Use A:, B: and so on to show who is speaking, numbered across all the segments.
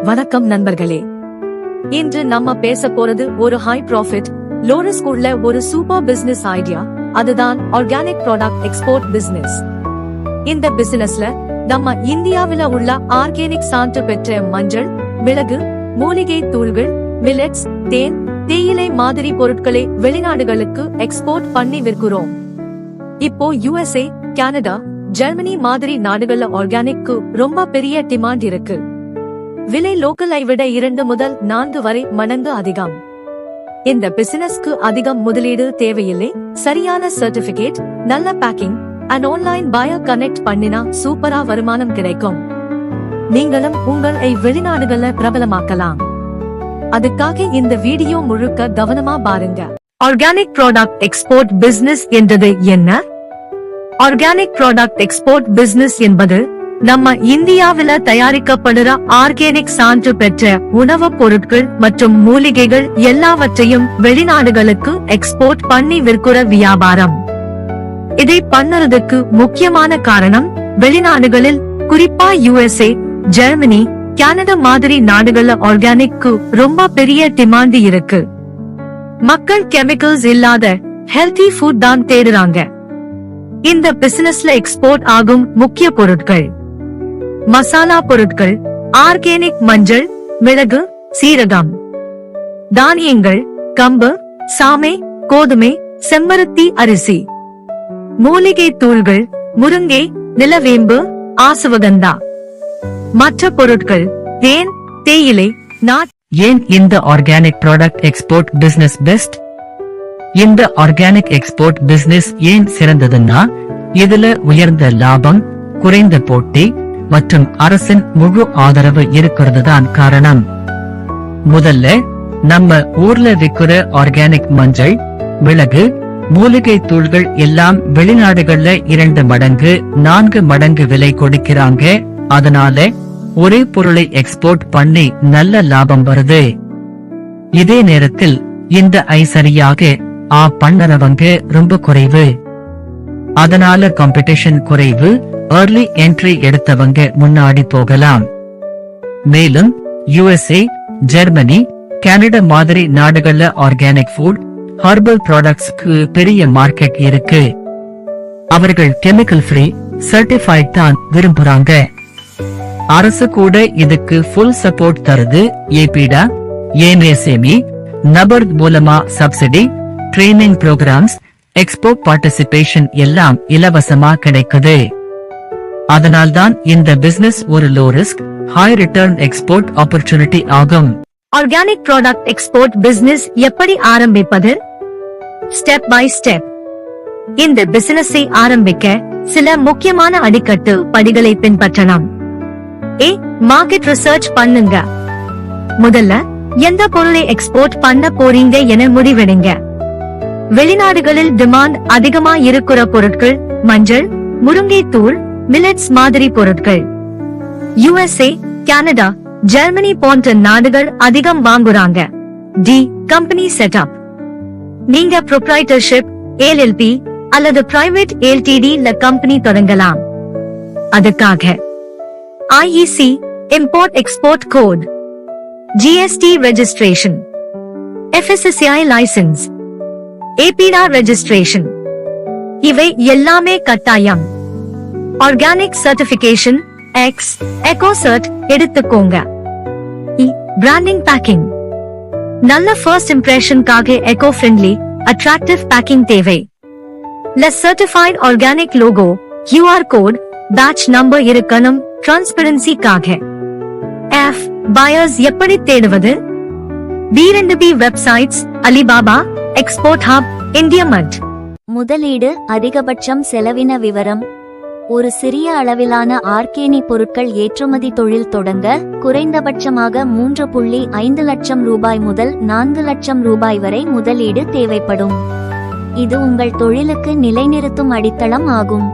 A: வணக்கம் நண்பர்களே. இன்று நம்ம பேச போறது ஒரு ஹை ப்ராஃபிட் லோ ரிஸ்க் உள்ள ஒரு சூப்பர் பிசினஸ் ஐடியா. அதுதான் ஆர்கானிக் ப்ராடக்ட் எக்ஸ்போர்ட் பிசினஸ். இந்த பிசினஸ்ல நம்ம இந்தியாவில உள்ள ஆர்கானிக் சான்று பெற்ற மஞ்சள், மிளகு, மூலிகை தூள்கள், மில்லட்ஸ், தேன், தேயிலை மாதிரி பொருட்களை வெளிநாடுகளுக்கு எக்ஸ்போர்ட் பண்ணி விற்கிறோம். இப்போ USA, கனடா, ஜெர்மனி மாதிரி நாடுகள்ல ஆர்கானிக்கு ரொம்ப பெரிய டிமாண்ட் இருக்கு. விலை லோக்கலை விட 2 முதல் 4 வரை மடங்கு அதிகம். இந்த பிசினஸ்க்கு அதிகம் முதலீடு தேவையில்லை. சரியான சர்டிபிகேட், நல்ல packing and online buyer connect பண்ணினா சூப்பரா வருமானம் கிடைக்கும். நீங்களும் உங்களை வெளிநாடுகள்ல பிரபலமாக்கலாம். அதுக்காக இந்த வீடியோ முழுக்க கவனமா பாருங்க. ஆர்கானிக் ப்ராடக்ட் எக்ஸ்போர்ட் பிசினஸ் என்றது என்ன? ஆர்கானிக் ப்ராடக்ட் எக்ஸ்போர்ட் பிசினஸ் என்பது நம்ம இந்தியாவில தயாரிக்கப்படுற ஆர்கானிக் சான்று பெற்ற உணவுப் பொருட்கள் மற்றும் மூலிகைகள் எல்லாவற்றையும் வெளிநாடுகளுக்கு எக்ஸ்போர்ட் பண்ணி விற்கிற வியாபாரம். இதை பண்ணுறதுக்கு முக்கியமான காரணம், வெளிநாடுகளில் குறிப்பா USA, ஜெர்மனி, கனடா மாதிரி நாடுகள்ல ஆர்கானிக்கு ரொம்ப பெரிய டிமாண்ட் இருக்கு. மக்கள் கெமிக்கல்ஸ் இல்லாத ஹெல்தி ஃபுட் தான் தேடுறாங்க. இந்த பிசினஸ்ல எக்ஸ்போர்ட் ஆகும் முக்கிய பொருட்கள்: மசாலா பொருட்கள், ஆர்கானிக் மஞ்சள், மிளகு, சீரகம், தானியங்கள், கம்பு, சாமை, கோதுமை, செம்பருத்தி அரிசி, மூலிகை தூள்கள், முருங்கை, நிலவேம்பு, ஆசுவகந்தா. மற்ற பொருட்கள் தேன், தேயிலை, நாட்.
B: ஏன் இந்த organic product export business best? இந்த ஆர்கானிக் எக்ஸ்போர்ட் பிசினஸ் ஏன் சிறந்ததுன்னா, இதுல உயர்ந்த லாபம், குறைந்த போட்டி மற்றும் அரசின் முழு ஆதரவு இருக்கிறது தான் காரணம். முதல்ல நம்ம ஊர்ல விற்கிற ஆர்கானிக் மஞ்சள், மிளகு, மூலிகை தூள்கள் எல்லாம் வெளிநாடுகள்ல 2 மடங்கு 4 மடங்கு விலை கொடுக்கிறாங்க. அதனால ஒரே பொருளை எக்ஸ்போர்ட் பண்ணி நல்ல லாபம் வருது. இதே நேரத்தில் இந்த சரியாக பண்ணறவங்க ரொம்ப குறைவு. அதனால காம்படிஷன் குறைவு. ஏர்லி என்ட்ரி எடுத்தவங்க முன்னாடி போகலாம். மேலும் USA, ஜெர்மனி, கனடா மாதிரி நாடுகள்ல ஆர்கானிக் ஃபுட், ஹெர்பல் ப்ராடக்ட்ஸ்க்கு பெரிய மார்க்கெட் இருக்கு. அவர்கள் கெமிக்கல் ஃப்ரீ சர்டிஃபைட் தான் விரும்புறாங்க. அரசு கூட இதுக்கு ஃபுல் சப்போர்ட் தருது. ஏபிடா, MSME, நபர்த் மூலமா subsidy, training programs, export participation எல்லாம் இலவசமா கிடைக்குது. அதனால்தான் இந்த பிசினஸ் ஒரு low risk high return export opportunity ஆகும்.
A: ஆர்கானிக் ப்ராடக்ட் எக்ஸ்போர்ட் பிசினஸ் எப்படி ஆரம்பிப்பது? Step by step. இந்த பிசினஸை ஆரம்பிக்க சில முக்கியமான அடிக்கட்டு படிகளை பின்பற்றலாம். மார்க்கெட் ரிசர்ச் பண்ணுங்க. முதல்ல எந்த பொருளை எக்ஸ்போர்ட் பண்ண போறீங்க என முடிவெடுங்க. வெளிநாடுகளில் டிமாண்ட் அதிகமா இருக்கிற பொருட்கள் மஞ்சள், முருங்கை தூள், மில்லட்ஸ் மாதிரி பொருட்கள். USA, கனடா, ஜெர்மனி போன்ற நாடுகள் அதிகம் வாங்குறாங்க. Company setup. நீங்க ப்ரொப்ரைட்டர்ஷிப், LLP அல்லது பிரைவேட் LTD ல கம்பெனி தொடங்கலாம். அதுக்காக IEC, import export code, GST registration, FSSAI license, APDA registration, இவை எல்லாமே கட்டாயம். ஆர்கானிக் சர்டிபிகேஷன், எக்கோசர்ட் எடுத்துக்கோங்க. Branding packing. நல்ல ஃபர்ஸ்ட் இம்ப்ரெஷனுக்காக எக்கோ ஃப்ரெண்ட்லி, அட்ராக்டிவ் பேக்கிங் தேவை. Certified organic logo, QR code, batch number இருக்கணும். டிரான்ஸ்பரன்சிக்காக. பயர்ஸ் எப்படி தேடுவது? B2B websites, Alibaba, export hub, IndiaMART.
C: முதலீடு, அதிகபட்சம் செலவின விவரம். ஒரு சிறிய அளவிலான ஆர்கானிக் பொருட்கள் ஏற்றுமதி தொழில் தொடங்க குறைந்தபட்சமாக 3.5 லட்சம் ரூபாய் முதல் 4 லட்சம் ரூபாய் வரை முதலீடு தேவைப்படும். இது உங்கள் தொழிலுக்கு நிலைநிறுத்தும் அடித்தளம் ஆகும்.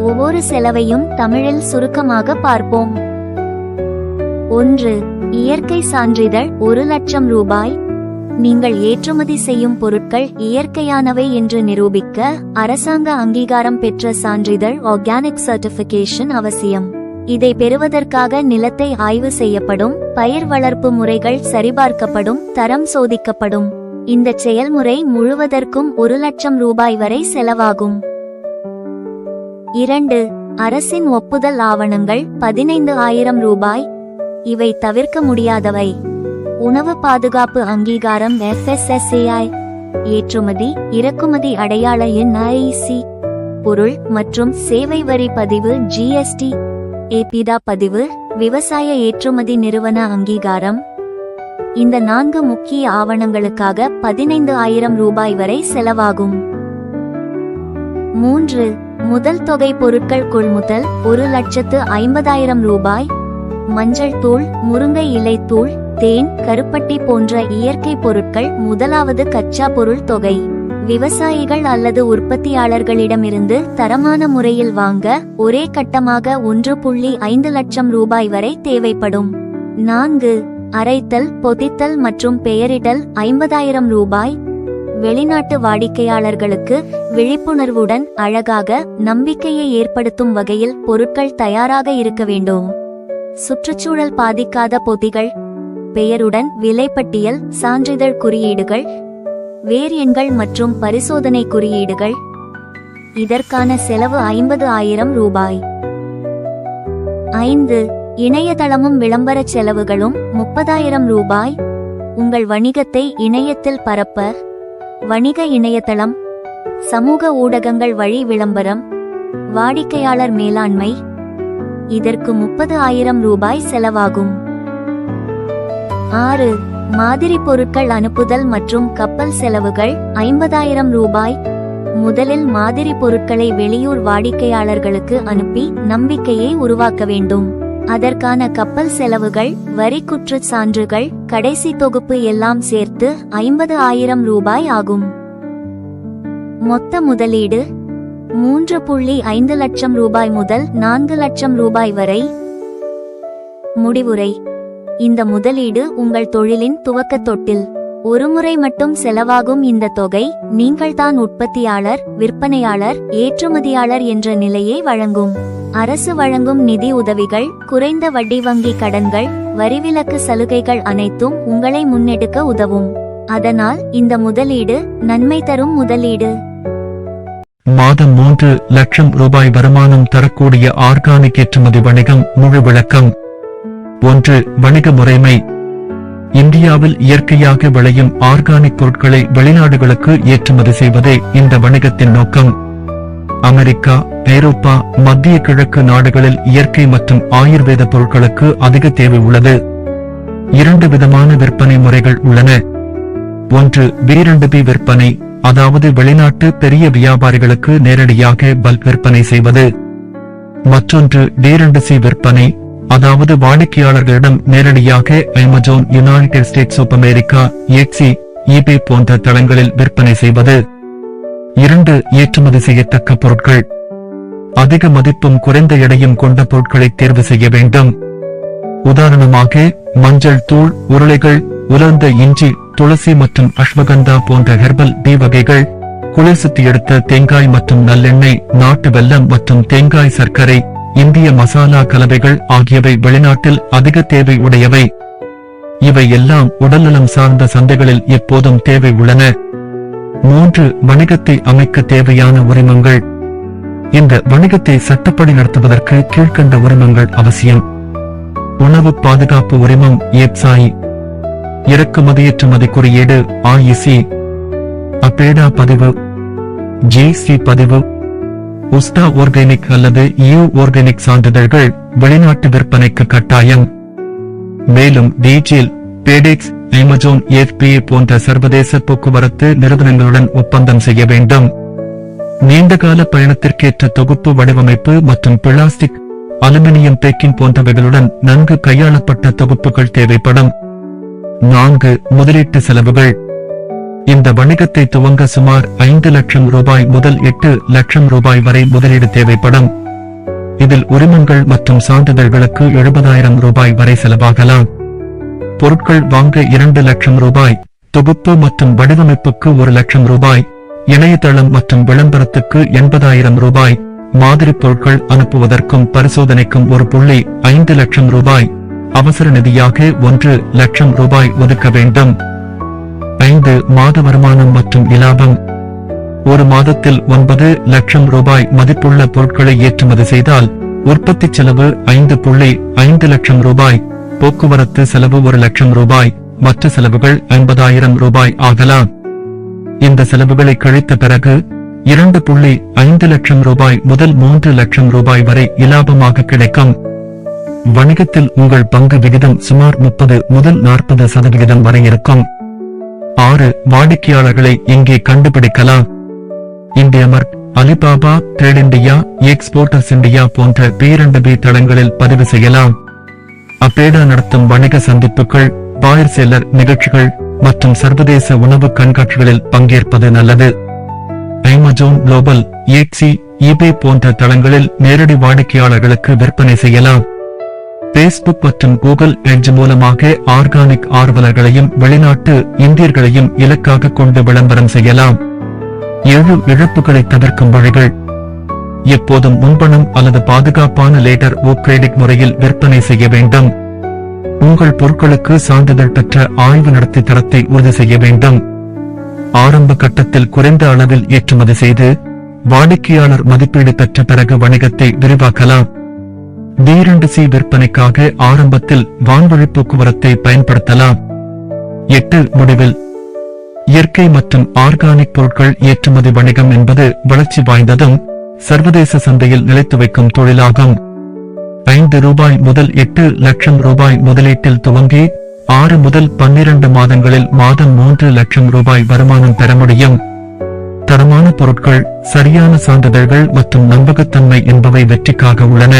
C: ஒவ்வொரு செலவையும் தமிழில் சுருக்கமாக பார்ப்போம். 1. இயற்கை சான்றிதழ் 1 லட்சம் ரூபாய். நீங்கள் ஏற்றுமதி செய்யும் பொருட்கள் இயற்கையானவை என்று நிரூபிக்க அரசாங்க அங்கீகாரம் பெற்ற சான்றிதழ் ஆர்கானிக் சர்டிபிகேஷன் அவசியம். இதை பெறுவதற்காக நிலத்தை ஆய்வு செய்யப்படும், பயிர் வளர்ப்பு முறைகள் சரிபார்க்கப்படும், தரம் சோதிக்கப்படும். இந்த செயல்முறை முழுவதற்கும் 1,00,000 ரூபாய் வரை செலவாகும். 2. அரசின் ஒப்புதல் ஆவணங்கள் 15,000 ரூபாய். இவை தவிர்க்க முடியாதவை. உணவு பாதுகாப்பு அங்கீகாரம் FSSAI, ஏற்றுமதி இறக்குமதி அடையாள எண் IC, பொருள் மற்றும் சேவை வரி பதிவு GST, ஏபிடா பதிவு, விவசாய ஏற்றுமதி நிறுவன அங்கீகாரம். இந்த 4 முக்கிய ஆவணங்களுக்காக 15,000 ரூபாய் வரை செலவாகும். 3. முதல் தொகை பொருட்கள் கொள்முதல் 1,50,000 ரூபாய். மஞ்சள் தூள், முருங்கை இலை தூள், தேன், கருப்பட்டி போன்ற இயற்கை பொருட்கள் முதலாவது கச்சா பொருள் தொகை. விவசாயிகள் அல்லது உற்பத்தியாளர்களிடமிருந்து தரமான முறையில் வாங்க ஒரே கட்டமாக 1.5 லட்சம் ரூபாய் வரை தேவைப்படும். 4. அரைத்தல், பொதித்தல் மற்றும் பெயரிடல் 50,000 ரூபாய். வெளிநாட்டு வாடிக்கையாளர்களுக்கு விழிப்புணர்வுடன் அழகாக நம்பிக்கையை ஏற்படுத்தும் வகையில் பொருட்கள் தயாராக இருக்க வேண்டும். சுற்றுச்சூழல் பாதிக்காத பொதிகள், பெயருடன் விலைப்பட்டியல், சான்றிதழ் குறியீடுகள், வேர் எண்கள் மற்றும் பரிசோதனை குறியீடுகள். இதற்கான செலவு 50,000 ரூபாய். 5. இணையதளமும் விளம்பர செலவுகளும் 30,000 ரூபாய். உங்கள் வணிகத்தை இணையத்தில் பரப்ப வணிக இணையதளம், சமூக ஊடகங்கள் வழி விளம்பரம், வாடிக்கையாளர் மேலாண்மை. இதற்கு 30,000 ரூபாய் செலவாகும். 6. மாதிரி பொருட்கள் அனுப்புதல் மற்றும் கப்பல் செலவுகள் 50,000 ரூபாய். முதலில் மாதிரி பொருட்களை வெளியூர் வாடிக்கையாளர்களுக்கு அனுப்பி நம்பிக்கையை உருவாக்க வேண்டும். அதற்கான கப்பல் செலவுகள், வரி குற்றச் சான்றுகள், கடைசி தொகுப்பு எல்லாம் சேர்த்து 50,000 ரூபாய் ஆகும். மொத்த முதலீடு 3.5 லட்சம் ரூபாய் முதல் 4 லட்சம் ரூபாய் வரை. முடிவுரை: இந்த முதலீடு உங்கள் தொழிலின் துவக்க தொட்டில். ஒருமுறை மட்டும் செலவாகும் இந்த தொகை நீங்கள்தான் உற்பத்தியாளர், விற்பனையாளர், ஏற்றுமதியாளர் என்ற நிலையை வழங்கும். அரசு வழங்கும் நிதி உதவிகள், குறைந்த வட்டி வங்கி கடன்கள், வரிவிலக்கு சலுகைகள் அனைத்தும் உங்களை முன்னெடுக்க உதவும். அதனால் இந்த முதலீடு நன்மை தரும் முதலீடு.
D: மாதம் 3 லட்சம் ரூபாய் வருமானம் தரக்கூடிய ஆர்கானிக் ஏற்றுமதி வணிகம். முழு விளக்கம். 1. வணிக முறைமை. இந்தியாவில் இயற்கையாக விளையும் ஆர்கானிக் பொருட்களை வெளிநாடுகளுக்கு ஏற்றுமதி செய்வதே இந்த வணிகத்தின் நோக்கம். அமெரிக்கா, ஐரோப்பா, மத்திய கிழக்கு நாடுகளில் இயற்கை மற்றும் ஆயுர்வேத பொருட்களுக்கு அதிக தேவை உள்ளது. 2 விதமான விற்பனை முறைகள் உள்ளன. 1. B2B விற்பனை, அதாவது வெளிநாட்டு பெரிய வியாபாரிகளுக்கு நேரடியாக பல்க் விற்பனை செய்வது. மற்றொன்று D2C விற்பனை, அதாவது வாடிக்கையாளர்களிடம் நேரடியாக Amazon, United States of America, Etsy, eBay போன்ற தளங்களில் விற்பனை செய்வது. 2. ஏற்றுமதி செய்யத்தக்க பொருட்கள். அதிக மதிப்பும் குறைந்த எடையும் கொண்ட பொருட்களை தேர்வு செய்ய வேண்டும். உதாரணமாக மஞ்சள் தூள், உருளைகள், உலர்ந்த இஞ்சி, துளசி மற்றும் அஸ்வகந்தா போன்ற ஹெர்பல் டீ வகைகள், குளிர் சுத்தி எடுத்த தேங்காய் மற்றும் நல்லெண்ணெய், நாட்டு வெல்லம் மற்றும் தேங்காய் சர்க்கரை, இந்திய மசாலா கலவைகள் ஆகியவை வெளிநாட்டில் அதிக தேவை உடையவை. இவை எல்லாம் உடல்நலம் சார்ந்த சந்தைகளில் எப்போதும் தேவை உள்ளன. 3. வணிகத்தை அமைக்க தேவையான உரிமங்கள். இந்த வணிகத்தை சட்டப்படி நடத்துவதற்கு கீழ்க்கண்ட உரிமங்கள் அவசியம். உணவு பாதுகாப்பு உரிமம் EFSAI, இறக்குமதி ஏற்றுமதி குறியீடு IEC, அப்பேடா பதிவு, GC பதிவு, உஸ்டா ஆர்கானிக் அல்லது EU ஆர்கானிக் சான்றிதழ்கள் வெளிநாட்டு விற்பனைக்கு கட்டாயம். மேலும் DGL, FedEx, அமேசான், FBA போன்ற சர்வதேச போக்குவரத்து நிறுவனங்களுடன் ஒப்பந்தம் செய்ய வேண்டும். நீண்டகால பயணத்திற்கேற்ற தொகுப்பு வடிவமைப்பு மற்றும் பிளாஸ்டிக், அலுமினியம் பேக்கிங் போன்றவைகளுடன் நன்கு கையாளப்பட்ட தொகுப்புகள் தேவைப்படும். 4. முதலீட்டு செலவுகள். இந்த வணிகத்தை துவங்க சுமார் 5 லட்சம் ரூபாய் முதல் 8 லட்சம் ரூபாய் வரை முதலீடு தேவைப்படும். இதில் உரிமங்கள் மற்றும் சான்றிதழ்களுக்கு 70,000 ரூபாய் வரை செலவாகலாம். பொருட்கள் வாங்க 2 லட்சம் ரூபாய், தொகுப்பு மற்றும் வடிவமைப்புக்கு 1 லட்சம் ரூபாய், இணையதளம் மற்றும் விளம்பரத்துக்கு 80,000 ரூபாய், மாதிரி பொருட்கள் அனுப்புவதற்கும் பரிசோதனைக்கும் 1.5 லட்சம் ரூபாய், அவசர நிதியாக 1 லட்சம் ரூபாய் ஒதுக்க வேண்டும். 5 மாத வருமானம் மற்றும் இலாபம். ஒரு மாதத்தில் 9 லட்சம் ரூபாய் மதிப்புள்ள பொருட்களை ஏற்றுமதி செய்தால் உற்பத்தி செலவு 5.5 லட்சம் ரூபாய், போக்குவரத்து செலவு 1 லட்சம் ரூபாய், மற்ற செலவுகள் 50,000 ரூபாய் ஆகலாம். இந்த செலவுகளை கழித்த பிறகு 2.5 லட்சம் ரூபாய் முதல் 3 லட்சம் ரூபாய் வரை இலாபமாக கிடைக்கும். வணிகத்தில் உங்கள் பங்கு விகிதம் சுமார் 30 முதல் 40% வரை இருக்கும். 6 வாடிக்கையாளர்களை இங்கே கண்டுபிடிக்கலாம். IndiaMART, Alibaba, trade India, exporters India போன்ற B2B தளங்களில் பதிவு செய்யலாம். அப்பேடா நடத்தும் வணிக சந்திப்புகள், பாயர் செல்லர் நிகழ்ச்சிகள் மற்றும் சர்வதேச உணவு கண்காட்சிகளில் பங்கேற்பது நல்லது. அமேசான் குளோபல், எக்ஸி, eBay போன்ற தளங்களில் நேரடி வாடிக்கையாளர்களுக்கு விற்பனை செய்யலாம். Facebook மற்றும் கூகுள் எட்ஜ் மூலமாக ஆர்கானிக் ஆர்வலர்களையும் வெளிநாட்டு இந்தியர்களையும் இலக்காக கொண்டு விளம்பரம் செய்யலாம். 7 இழப்புகளை தவிர்க்கும் வழிகள். எப்போதும் முன்பணம் அல்லது பாதுகாப்பான லேட்டர் ஓ கிரெடிட் முறையில் விற்பனை செய்ய வேண்டும். உங்கள் பொருட்களுக்கு சான்றிதழ் பெற்ற ஆய்வு நடத்தி தரத்தை உறுதி செய்ய வேண்டும். ஆரம்ப கட்டத்தில் குறைந்த அளவில் ஏற்றுமதி செய்து வாடிக்கையாளர் மதிப்பீடு பெற்ற பிறகு வணிகத்தை விரிவாக்கலாம். B2C விற்பனைக்காக ஆரம்பத்தில் வான்வழி போக்குவரத்தை பயன்படுத்தலாம். 8 முடிவில் இயற்கை மற்றும் ஆர்கானிக் பொருட்கள் ஏற்றுமதி வணிகம் என்பது வளர்ச்சி வாய்ந்ததும் சர்வதேச சந்தையில் நிலைத்து வைக்கும் தொழிலாகும். 5 ரூபாய் முதல் 8 லட்சம் ரூபாய் முதலீட்டில் துவங்கி 6 முதல் 12 மாதங்களில் மாதம் 3 லட்சம் ரூபாய் வருமானம் பெற முடியும். தரமான பொருட்கள், சரியான சான்றிதழ்கள் மற்றும் நம்பகத்தன்மை என்பவை வெற்றிக்காக உள்ளன.